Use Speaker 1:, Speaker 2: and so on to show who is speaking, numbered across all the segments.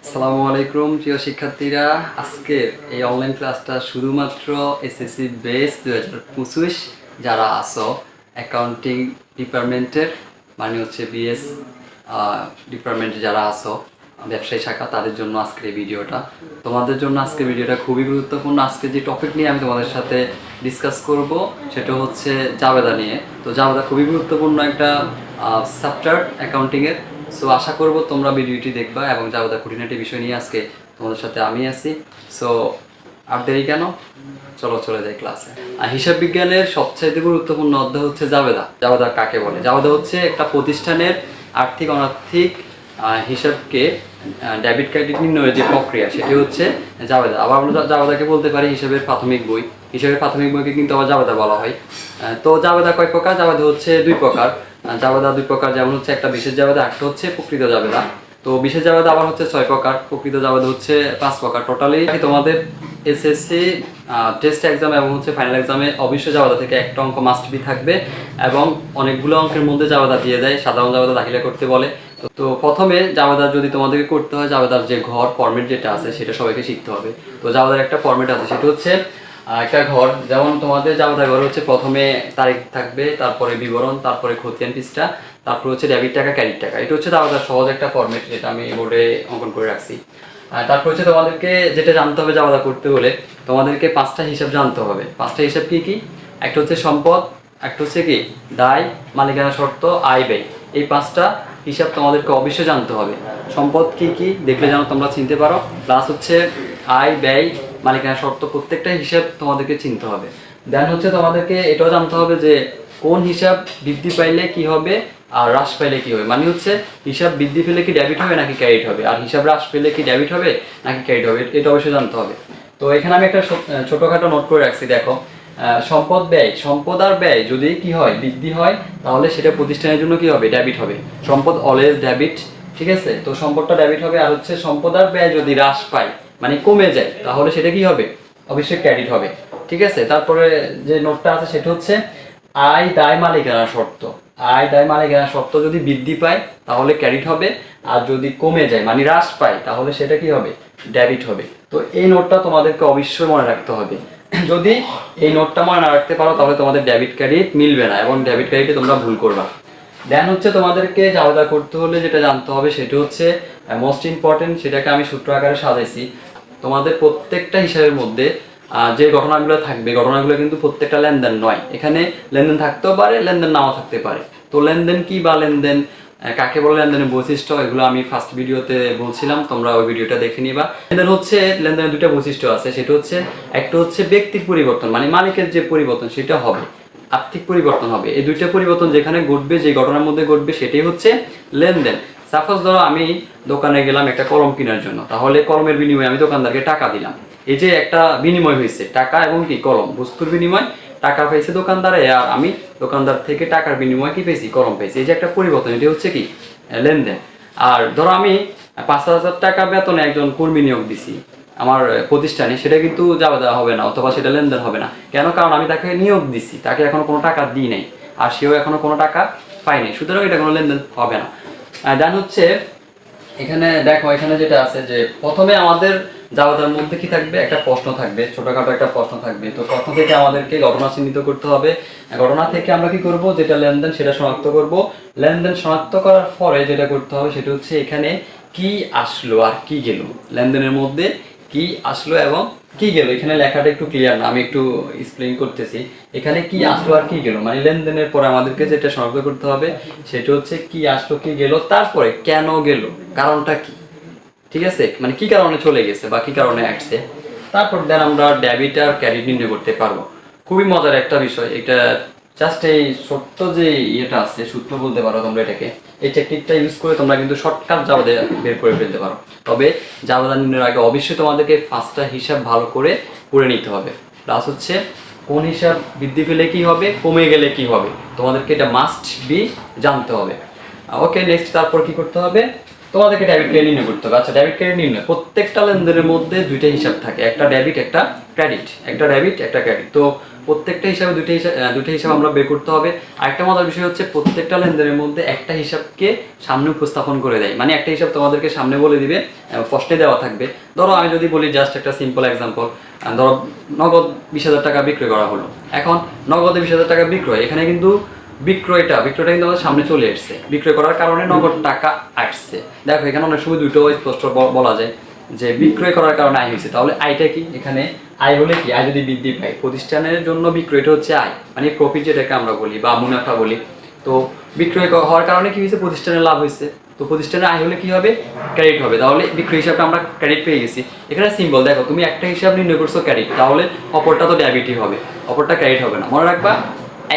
Speaker 1: আসসালামু আলাইকুম প্রিয় শিক্ষার্থীরা, আজকের এই অনলাইন ক্লাসটা শুধুমাত্র এসএসসি বেস 2025 যারা আসো অ্যাকাউন্টিং ডিপার্টমেন্টের, মানে হচ্ছে বিএস ডিপার্টমেন্টে যারা আসো ব্যবসায়ী শাখা, তাদের জন্য আজকের এই ভিডিওটা। তোমাদের জন্য আজকের ভিডিওটা খুবই গুরুত্বপূর্ণ। আজকে যে টপিক নিয়ে আমি তোমাদের সাথে ডিসকাস করব সেটা হচ্ছে জাবেদা নিয়ে। তো জাবেদা খুবই গুরুত্বপূর্ণ একটা চ্যাপ্টার অ্যাকাউন্টিংয়ের। সো আশা করব তোমরা ভিডিওটি দেখবা এবং জাবেদা খুঁটিনাটি বিষয় নিয়ে আজকে তোমাদের সাথে আমি আছি। সো আর দেরি কেন, চলো চলে যাই ক্লাসে। হিসাব বিজ্ঞানের সবচাইতে গুরুত্বপূর্ণ অধ্যায় হচ্ছে জাবেদা। জাবেদা কাকে বলে? জাবেদা হচ্ছে একটা প্রতিষ্ঠানের আর্থিক অনার্থিক হিসাবকে ডেবিট ক্রেডিট নির্ণয়ের যে প্রক্রিয়া, সেটি হচ্ছে জাবেদা। আবার আমরা জাবেদাকে বলতে পারি হিসাবের প্রাথমিক বই। হিসাবের প্রাথমিক বইকে কিন্তু আবার জাবেদা বলা হয়। তো জাবেদা কয় প্রকার? জাবেদা হচ্ছে দুই প্রকার। জাবেদা দুই প্রকার, যেমন হচ্ছে একটা বিশেষ জাবেদা, একটা হচ্ছে প্রকৃত জাবেদা। তো বিশেষ জাবেদা আবার হচ্ছে 6 প্রকার, প্রকৃত জাবেদা হচ্ছে 5 প্রকার। টোটালি তোমাদের এসএসসি টেস্ট এক্সাম এবং হচ্ছে ফাইনাল এক্সামে অবশ্যই জাবেদা থেকে একটা অঙ্ক মাস্ট বি থাকবে এবং অনেকগুলো অঙ্কের মধ্যে জাবেদা দিয়ে দেয়, সাধারণ জাবেদা দাখিলা করতে বলে। তো প্রথমে জাবেদা যদি তোমাদেরকে করতে হয়, জাবেদার যে ঘর ফরম্যাট যেটা আছে সেটা সবাইকে শিখতে হবে। তো জাবেদার একটা ফরম্যাট আছে, সেটা হচ্ছে একটা ঘর। যেমন তোমাদের জাবেদা ঘর হচ্ছে প্রথমে তারিখ থাকবে, তারপরে বিবরণ, তারপরে খতিয়ান পৃষ্ঠা, তারপর হচ্ছে ডেবিট টাকা, ক্রেডিট টাকা। এটা হচ্ছে জাবেদার সহজ একটা ফরম্যাট, যেটা আমি বোর্ডে অঙ্কন করে রাখছি। তারপর হচ্ছে তোমাদেরকে যেটা জানতে হবে জাবেদা করতে হলে, তোমাদেরকে 5টা হিসাব জানতে হবে। 5টা হিসাব কি কি? একটা হচ্ছে সম্পদ, একটা হচ্ছে কি দায়, মালিকানা শর্ত, আয় ব্যয়। এই 5টা হিসাব তোমাদেরকে অবশ্যই জানতে হবে। সম্পদ কি কি দেখলে যেন তোমরা চিনতে পারো, প্লাস হচ্ছে আয় ব্যয়, মালিকানা শর্ত, প্রত্যেকটা হিসাব তোমাদেরকে চিনতে হবে। দেন হচ্ছে তোমাদেরকে এটাও জানতে হবে যে কোন হিসাব বৃদ্ধি পাইলে কি হবে আর হ্রাস পাইলে কি হবে। মানে হচ্ছে হিসাব বৃদ্ধি পেলে কি ডেবিট হবে নাকি ক্রেডিট হবে, আর হিসাব হ্রাস পেলে কি ডেবিট হবে নাকি ক্রেডিট হবে, এটা অবশ্যই জানতে হবে। তো এখানে আমি একটা ছোটখাটো নোট করে রাখছি, দেখো। সম্পদ ব্যয়, সম্পদ আর ব্যয় যদি কি হয়, বৃদ্ধি হয়, তাহলে সেটা প্রতিষ্ঠানের জন্য কি হবে, ডেবিট হবে। সম্পদ অলওয়েজ ডেবিট, ঠিক আছে? তো সম্পদটা ডেবিট হবে। আর হচ্ছে সম্পদ আর ব্যয় যদি হ্রাস পায়, মানে কমে যায়, তাহলে সেটা কি হবে, অবশ্যই ক্রেডিট হবে, ঠিক আছে? তারপরে যে নোটটা আছে সেটা হচ্ছে আয় দায় মালিকানা শর্ত। আয় দায় মালিকানা শর্ত যদি বৃদ্ধি পায় তাহলে ক্রেডিট হবে, আর যদি কমে যায় মানে হ্রাস পায় তাহলে সেটা কি হবে, ডেবিট হবে। তো এই নোটটা তোমাদেরকে অবশ্যই মনে রাখতে হবে। যদি এই নোটটা মনে না রাখতে পারো তাহলে তোমাদের ডেবিট ক্রেডিট মিলবে না এবং ডেবিট ক্রেডিটে তোমরা ভুল করবা। দেন হচ্ছে তোমাদেরকে জাবেদা করতে হলে যেটা জানতে হবে সেটা হচ্ছে মোস্ট ইম্পর্টেন্ট, সেটাকে আমি সূত্র আকারে সাজাইছি। তোমাদের প্রত্যেকটা হিসাবের মধ্যে যে ঘটনাগুলো থাকবে, ঘটনাগুলো কিন্তু প্রত্যেকটা লেনদেন নয়। এখানে লেনদেন থাকতেও পারে, লেনদেন নাও থাকতে পারে। তো লেনদেন কি বা লেনদেন কাকে বলে, লেনদেনের বৈশিষ্ট্য, এগুলো আমি ফার্স্ট ভিডিওতে বলছিলাম, তোমরা ওই ভিডিওটা দেখে নিবা। লেনদেন হচ্ছে, লেনদেনের দুটো বৈশিষ্ট্য আছে, সেটা হচ্ছে একটা হচ্ছে ব্যক্তির পরিবর্তন, মানে মালিকের যে পরিবর্তন সেটা হবে, আর্থিক পরিবর্তন হবে। এই দুইটা পরিবর্তন যেখানে ঘটবে, যে ঘটনার মধ্যে ঘটবে, সেটাই হচ্ছে লেনদেন। সাপোজ ধরো আমি দোকানে গেলাম একটা কলম কেনার জন্য, তাহলে কলমের বিনিময়ে আমি দোকানদারকে টাকা দিলাম। এই যে একটা বিনিময় হয়েছে, টাকা এবং কি কলম, বস্তুর বিনিময় টাকা পেয়েছে দোকানদারে, আর আমি দোকানদার থেকে টাকার বিনিময়ে কি পেয়েছি, কলম পেয়েছি। এই যে একটা পরিবর্তন, এটা হচ্ছে কি লেনদেন। আর ধরো আমি 5,000 টাকা বেতনে একজন কর্মী নিয়োগ দিছি আমার প্রতিষ্ঠানে, সেটা কিন্তু জাবেদা হবে না, অথবা সেটা লেনদেন হবে না। কেন? কারণ আমি তাকে নিয়োগ দিছি, তাকে এখনো কোনো টাকা দিই নাই, আর সেও এখনো কোনো টাকা পায়নি, সুতরাং এটা কোনো লেনদেন হবে না। দেন হচ্ছে এখানে দেখো, এখানে যেটা আছে যে প্রথমে আমাদের জাবেদার মধ্যে কি থাকবে, একটা প্রশ্ন থাকবে, ছোটখাটো একটা প্রশ্ন থাকবে। তো প্রশ্ন থেকে আমাদেরকে ঘটনা চিহ্নিত করতে হবে। ঘটনা থেকে আমরা কি করব, যেটা লেনদেন সেটা শনাক্ত করব। লেনদেন শনাক্ত করার পরে যেটা করতে হবে সেটা হচ্ছে এখানে কি আসলো আর কি গেল, লেনদেনের মধ্যে কি আসলো এবং কি গেল। এখানে লেখাটা একটু ক্লিয়ার না, আমি একটু এক্সপ্লেইন করতেছি। এখানে কি আসলো আর কি গেল, মানে লেনদেনের পরে আমাদেরকে যেটা শনাক্ত করতে হবে সেটা হচ্ছে কি আসলো কি গেল, তারপরে কেন গেল, কারণটা কি, ঠিক আছে? মানে কি কারণে চলে গেছে বা কি কারণে আসছে। তারপর দেন আমরা ডেবিট আর ক্রেডিট নির্ণয় করতে পারবো। খুবই মজার একটা বিষয় এটা। জাস্ট এই ছোট্ট যে ইয়েটা আছে, সূত্র বলতে পারো তোমরা এটাকে, এই টেকনিকটা ইউজ করে তোমরা কিন্তু শর্টকাট জাবেদা বের করে ফেলতে পারো। তবে জাবেদা নির্ণয়ের আগে অবশ্যই তোমাদেরকে 5টা হিসাব ভালো করে পড়ে নিতে হবে। প্লাস হচ্ছে কোন হিসাব বৃদ্ধি পেলে কি হবে, কমে গেলে কি হবে, তোমাদেরকে এটা মাস্ট বি জানতে হবে। ওকে, নেক্সট তারপর কি করতে হবে, তোমাদেরকে ডেবিট ক্রেডিট নির্ণয় করতে হবে। আচ্ছা, ডেবিট ক্রেডিট নির্ণয়, প্রত্যেকটা লেনদেনের মধ্যে দুইটা হিসাব থাকে, একটা ডেবিট একটা ক্রেডিট, একটা ডেবিট একটা ক্রেডিট। তো প্রত্যেকটা হিসাবে দুইটা হিসাব আমরা বের করতে হবে। আরেকটা মজার বিষয় হচ্ছে প্রত্যেকটা লেনদেনের মধ্যে একটা হিসাবকে সামনে উপস্থাপন করে দেয়, মানে একটা হিসাব তোমাদেরকে সামনে বলে দিবে, প্রশ্নে দেওয়া থাকবে। ধরো আমি যদি বলি জাস্ট একটা সিম্পল এক্সাম্পল, ধরো নগদ 20,000 টাকা বিক্রয় করা হলো। এখন নগদে 20,000 টাকা বিক্রয়, এখানে কিন্তু বিক্রয়টা কিন্তু আমাদের সামনে চলে এসছে, বিক্রয় করার কারণে নগদ টাকা আসছে। দেখো এখানে অনেক সময় দুটো স্পষ্ট বলা যায় যে বিক্রয় করার কারণে আয় হয়েছে, তাহলে আয়টা কি? এখানে আয় হলে কি? আয় যদি বৃদ্ধি পায়, প্রতিষ্ঠানের জন্য বিক্রয়টা হচ্ছে আয়, মানে প্রফিট যেটাকে আমরা বলি বা মুনাফা বলি। তো বিক্রয় হওয়ার কারণে কি হয়েছে? প্রতিষ্ঠানের লাভ হয়েছে। তো প্রতিষ্ঠানের আয় হলে কি হবে? ক্রেডিট হবে। তাহলে বিক্রয় হিসাবে আমরা ক্রেডিট পেয়ে গেছি। এখানে সিম্বল দেখো, তুমি একটা হিসাব নির্ণয় করছো ক্রেডিট, তাহলে অপরটা তো ডেবিটই হবে, অপরটা ক্রেডিট হবে না। মনে রাখবা,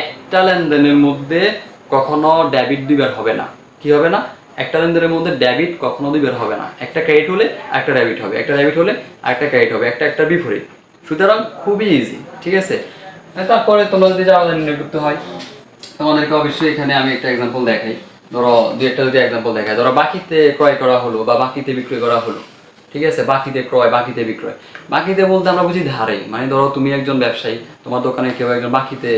Speaker 1: একটা লেনদেনের মধ্যে কখনো ডেবিট দুইবার হবে না। কি হবে না? একটা লেনদেনের মধ্যে ডেবিট কখনো দুইবার হবে না। একটা ক্রেডিট হলে একটা ডেবিট হবে, একটা ডেবিট হলে একটা ক্রেডিট হবে, একটা বিপরীত। সুতরাং খুবই ইজি, ঠিক আছে? তারপরে তোমরা যদি জাবেদা নির্ণয় করতে হয়, তোমাদেরকে অবশ্যই এখানে আমি একটা এক্সাম্পল দেখাই। ধরো যদি এক্সাম্পল দেখাই, ধরো বাকিতে ক্রয় করা হলো বা বাকিতে বিক্রয় করা হলো, ঠিক আছে? বাকিতে ক্রয়, বাকিতে বিক্রয়। বাকিতে বলতে আমরা বুঝি ধারে, মানে ধরো তুমি একজন ব্যবসায়ী, তোমার দোকানে কেউ একজন বাকিতে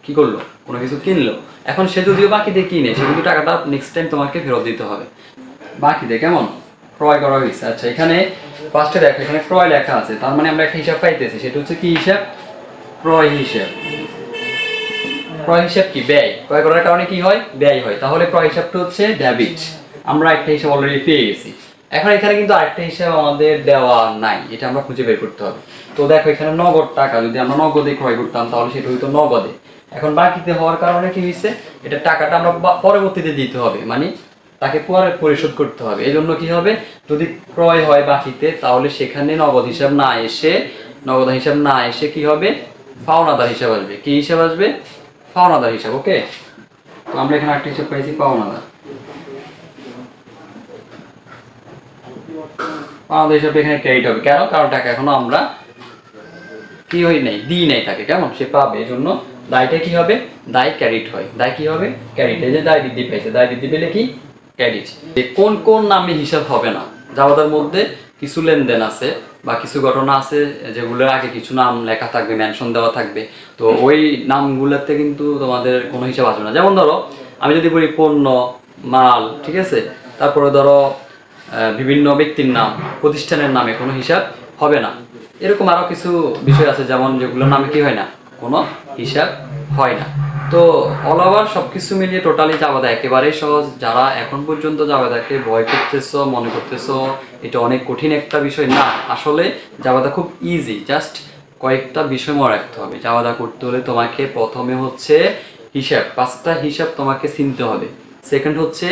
Speaker 1: কি করলো? কোনো কিছু কিনলো। এখন সে যদিও বাকিতে কিনে, সে কিন্তু টাকাটা নেক্সট টাইম তোমাকে ফেরত দিতে হবে। বাকিতে কেমন? ক্রয় করা হয়েছে। আচ্ছা, এখানে ফার্স্টে দেখো, এখানে ক্রয় লেখা আছে, তার মানে আমরা একটা হিসাব পাইতেছি, সেটা হচ্ছে কি হিসাব? ক্রয় হিসাব। ক্রয় হিসাব কি? ব্যয়। ক্রয় করার কারণে কি হয়? ব্যয় হয়। তাহলে ক্রয় হিসাবটা হচ্ছে ডেবিট। আমরা একটা হিসাব অলরেডি পেয়ে গেছি। এখন এখানে কিন্তু আরেকটা হিসাব আমাদের দেওয়া নাই, এটা আমরা খুঁজে বের করতে হবে। তো দেখো এখানে নগদ টাকা, যদি আমরা নগদে ক্রয় করতাম তাহলে সেটা হইতো নগদে। এখন বাকিতে হওয়ার কারণে কি হয়েছে? এটা টাকাটা আমরা পরবর্তীতে দিতে হবে, মানে তাকে পরে পরিশোধ করতে হবে। এই জন্য কি হবে? যদি ক্রয় হয় বাকিতে, তাহলে সেখানে নগদ হিসাব না এসে কি হবে? পাওনাদার হিসাব আসবে। কি হিসাব আসবে? পাওনাদার হিসাব। ওকে, তো আমরা এখানে একটা হিসাব পাইছি, পাওনাদার হিসাবে এখানে ক্রেডিট হবে। কেন? কারণ টাকা এখনো আমরা কি হই নাই, দিই নাই তাকে, কেমন? সে পাবে। এই জন্য দায়টা কি হবে? দায় ক্রেডিট হয়। দায় কি হবে? ক্রেডিট। এই যে দায় বৃদ্ধি পাইছে, দায় বৃদ্ধি পেলে কি? ক্রেডিট। কোন কোন নামে হিসাব হবে না? জাবেদার মধ্যে কিছু লেনদেন আছে বা কিছু ঘটনা আছে যেগুলোর আগে কিছু নাম লেখা থাকবে, মেনশন দেওয়া থাকবে। তো ওই নামগুলোতে কিন্তু তোমাদের কোনো হিসাব আসবে না। যেমন ধরো আমি যদি বলি পণ্য, মাল, ঠিক আছে? তারপরে ধরো বিভিন্ন ব্যক্তির নাম, প্রতিষ্ঠানের নামে কোনো হিসাব হবে না। এরকম আরও কিছু বিষয় আছে, যেমন যেগুলোর নামে কি হয় না? কোনো হিসাব হয় না। তো অল ওভার সব কিছু মিলিয়ে টোটালি জাবেদা একেবারেই সহজ। যারা এখন পর্যন্ত জাবেদাকে ভয় করতেছো, মনে করতেছো এটা অনেক কঠিন একটা বিষয়, না, আসলে জাবেদা খুব ইজি। জাস্ট কয়েকটা বিষয় মনে রাখতে হবে। জাবেদা করতে হলে তোমাকে প্রথমে হচ্ছে হিসাব, 5টা হিসাব তোমাকে চিনতে হবে। সেকেন্ড হচ্ছে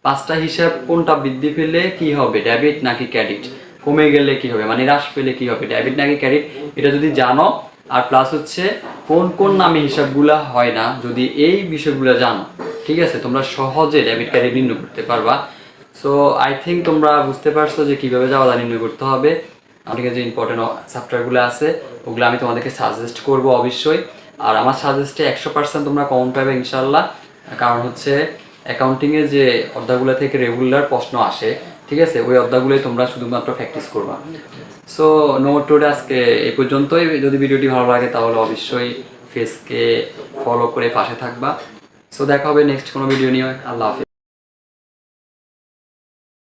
Speaker 1: 5টা হিসাব কোনটা বৃদ্ধি পেলে কি হবে, ডেবিট নাকি ক্রেডিট, কমে গেলে কি হবে, মানে হ্রাস পেলে কি হবে, ডেবিট নাকি ক্রেডিট, এটা যদি জানো। আর প্লাস হচ্ছে কোন কোন নামে হিসাবগুলা হয় না, যদি এই বিষয়গুলো জানো, ঠিক আছে, তোমরা সহজে ডেবিট ক্রেডিট নির্ণয় করতে পারবা। সো আই থিঙ্ক তোমরা বুঝতে পারছো যে কীভাবে জাবেদা নির্ণয় করতে হবে। আমাদের যে ইম্পর্টেন্ট চ্যাপ্টারগুলো আছে ওগুলো আমি তোমাদেরকে সাজেস্ট করব অবশ্যই। আর আমার সাজেস্টে 100% তোমরা কমন পাবে ইনশাল্লাহ। কারণ হচ্ছে অ্যাকাউন্টিংয়ে যে অধ্যায়গুলো থেকে রেগুলার প্রশ্ন আসে, ঠিক আছে, ওই অধ্যায়গুলোই তোমরা শুধুমাত্র প্র্যাকটিস করবা। সো নোট টোড আজকে এই পর্যন্তই। যদি ভিডিওটি ভালো লাগে তাহলে অবশ্যই ফেসকে ফলো করে পাশে থাকবা। সো দেখা হবে নেক্সট কোনো ভিডিও নিয়ে। আল্লাহ হাফিজ।